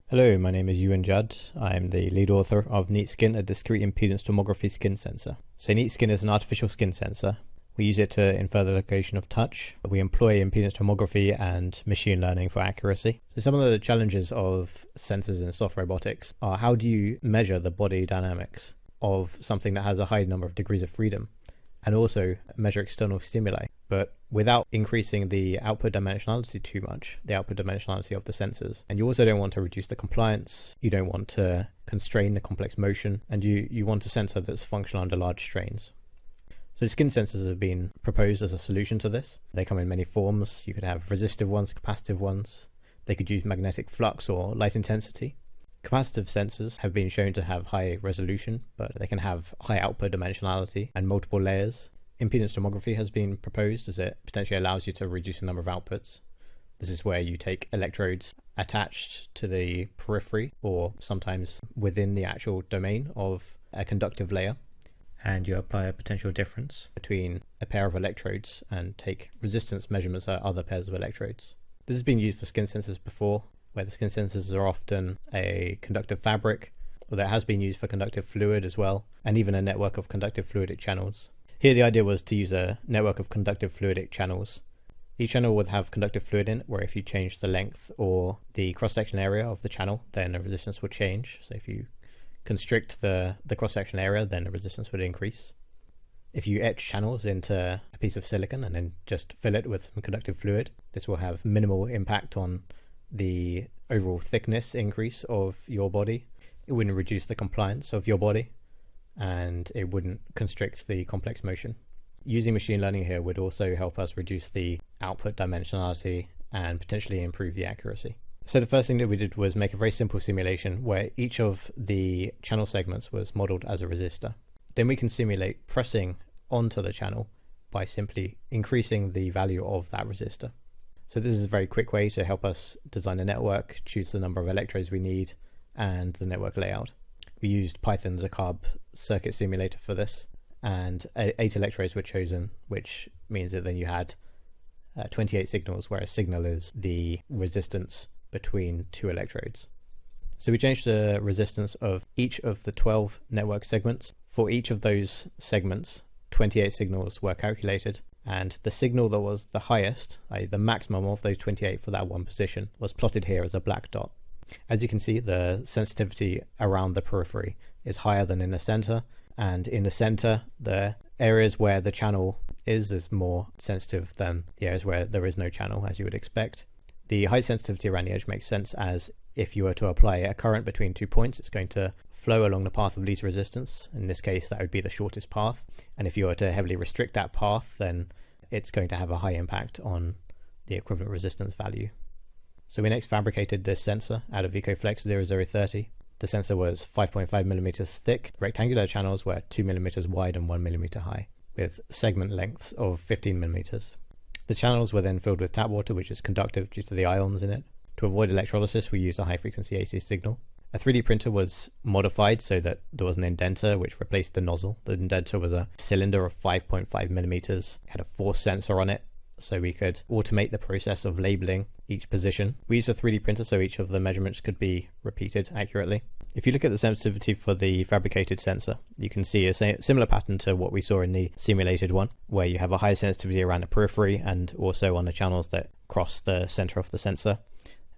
Hello, my name is Judd. I'm the lead author of NeatSkin, a discrete impedance tomography skin sensor. So NeatSkin is an artificial skin sensor. We use it to infer the location of touch. We employ impedance tomography and machine learning for accuracy. So some of the challenges of sensors in soft robotics are: how do you measure the body dynamics of something that has a high number of degrees of freedom, and also measure external stimuli, but without increasing the output dimensionality too much, the output dimensionality of the sensors. And you also don't want to reduce the compliance, you don't want to constrain the complex motion, and you want a sensor that's functional under large strains. So skin sensors have been proposed as a solution to this. They come in many forms. You could have resistive ones, capacitive ones. They could use magnetic flux or light intensity. Capacitive sensors have been shown to have high resolution, but they can have high output dimensionality and multiple layers. Impedance tomography has been proposed as it potentially allows you to reduce the number of outputs. This is where you take electrodes attached to the periphery or sometimes within the actual domain of a conductive layer, and you apply a potential difference between a pair of electrodes and take resistance measurements at other pairs of electrodes. This has been used for skin sensors before, where the skin sensors are often a conductive fabric, although it has been used for conductive fluid as well, and even a network of conductive fluidic channels. Here the idea was to use a network of conductive fluidic channels. Each channel would have conductive fluid in it, where if you change the length or the cross-section area of the channel, then the resistance would change. So if you constrict the cross-section area, then the resistance would increase. If you etch channels into a piece of silicon and then just fill it with some conductive fluid, this will have minimal impact on the overall thickness increase of your body. It wouldn't reduce the compliance of your body, and it wouldn't constrict the complex motion. Using machine learning here would also help us reduce the output dimensionality and potentially improve the accuracy. So the first thing that we did was make a very simple simulation where each of the channel segments was modeled as a resistor. Then we can simulate pressing onto the channel by simply increasing the value of that resistor. So this is a very quick way to help us design a network, choose the number of electrodes we need, and the network layout. We used Python's Zakarb circuit simulator for this, and 8 electrodes were chosen, which means that then you had 28 signals, where a signal is the resistance between 2 electrodes. So we changed the resistance of each of the 12 network segments. For each of those segments, 28 signals were calculated, and the signal that was the highest, i.e. the maximum of those 28 for that one position, was plotted here as a black dot. As you can see, the sensitivity around the periphery is higher than in the center, and in the center, the areas where the channel is more sensitive than the areas where there is no channel, as you would expect. The high sensitivity around the edge makes sense, as if you were to apply a current between 2 points, it's going to flow along the path of least resistance. In this case, that would be the shortest path. And if you were to heavily restrict that path, then it's going to have a high impact on the equivalent resistance value. So we next fabricated this sensor out of EcoFlex 0030. The sensor was 5.5 millimeters thick. Rectangular channels were 2 millimeters wide and 1 millimeter high, with segment lengths of 15 millimeters. The channels were then filled with tap water, which is conductive due to the ions in it. To avoid electrolysis, we used a high-frequency AC signal. A 3D printer was modified so that there was an indenter which replaced the nozzle. The indenter was a cylinder of 5.5 millimeters. It had a force sensor on it, so we could automate the process of labeling each position. We used a 3D printer so each of the measurements could be repeated accurately. If you look at the sensitivity for the fabricated sensor, you can see a similar pattern to what we saw in the simulated one, where you have a high sensitivity around the periphery and also on the channels that cross the center of the sensor,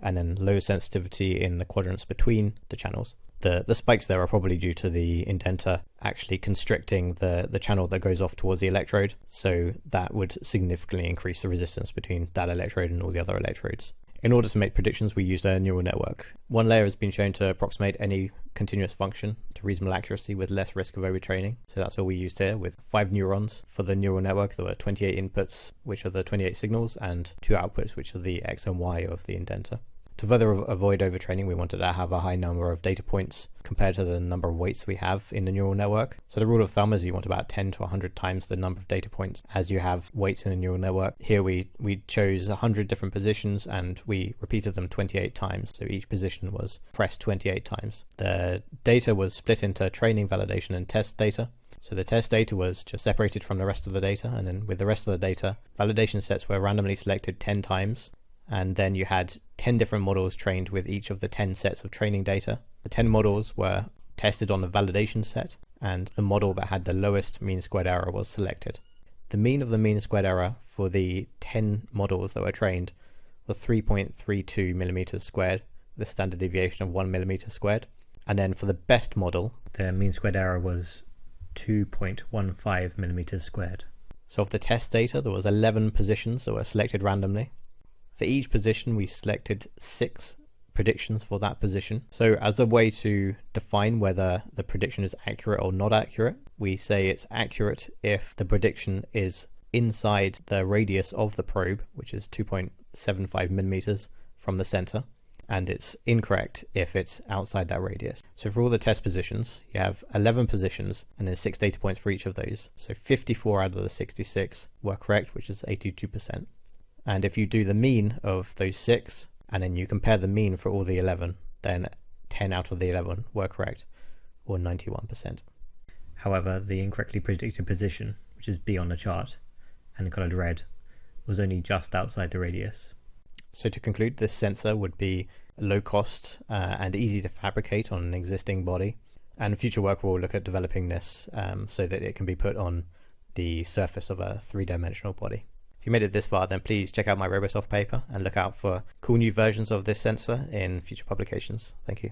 and then low sensitivity in the quadrants between the channels. The spikes there are probably due to the indenter actually constricting the channel that goes off towards the electrode, so that would significantly increase the resistance between that electrode and all the other electrodes. In order to make predictions, we used a neural network. One layer has been shown to approximate any continuous function to reasonable accuracy with less risk of overtraining. So that's all we used here, with 5 neurons. For the neural network, there were 28 inputs, which are the 28 signals, and 2 outputs, which are the X and Y of the indenter. To further avoid overtraining, we wanted to have a high number of data points compared to the number of weights we have in the neural network. So the rule of thumb is you want about 10 to 100 times the number of data points as you have weights in a neural network. Here we chose 100 different positions and we repeated them 28 times. So each position was pressed 28 times. The data was split into training, validation, and test data. So the test data was just separated from the rest of the data, and then with the rest of the data, validation sets were randomly selected 10 times, and then you had 10 different models trained with each of the 10 sets of training data. The 10 models were tested on a validation set, and the model that had the lowest mean squared error was selected. The mean of the mean squared error for the 10 models that were trained was 3.32 millimeters squared, with a standard deviation of 1 millimeter squared. And then for the best model, the mean squared error was 2.15 millimeters squared. So of the test data, there was 11 positions that were selected randomly. For each position, we selected 6 predictions for that position. So as a way to define whether the prediction is accurate or not accurate, we say it's accurate if the prediction is inside the radius of the probe, which is 2.75 millimeters from the center, and it's incorrect if it's outside that radius. So for all the test positions, you have 11 positions and then 6 data points for each of those. So 54 out of the 66 were correct, which is 82%. And if you do the mean of those 6, and then you compare the mean for all the 11, then 10 out of the 11 were correct, or 91%. However, the incorrectly predicted position, which is B on the chart, and coloured red, was only just outside the radius. So to conclude, this sensor would be low cost and easy to fabricate on an existing body. And future work will look at developing this so that it can be put on the surface of a 3-dimensional body. If you made it this far, then please check out my Robosoft paper and look out for cool new versions of this sensor in future publications. Thank you.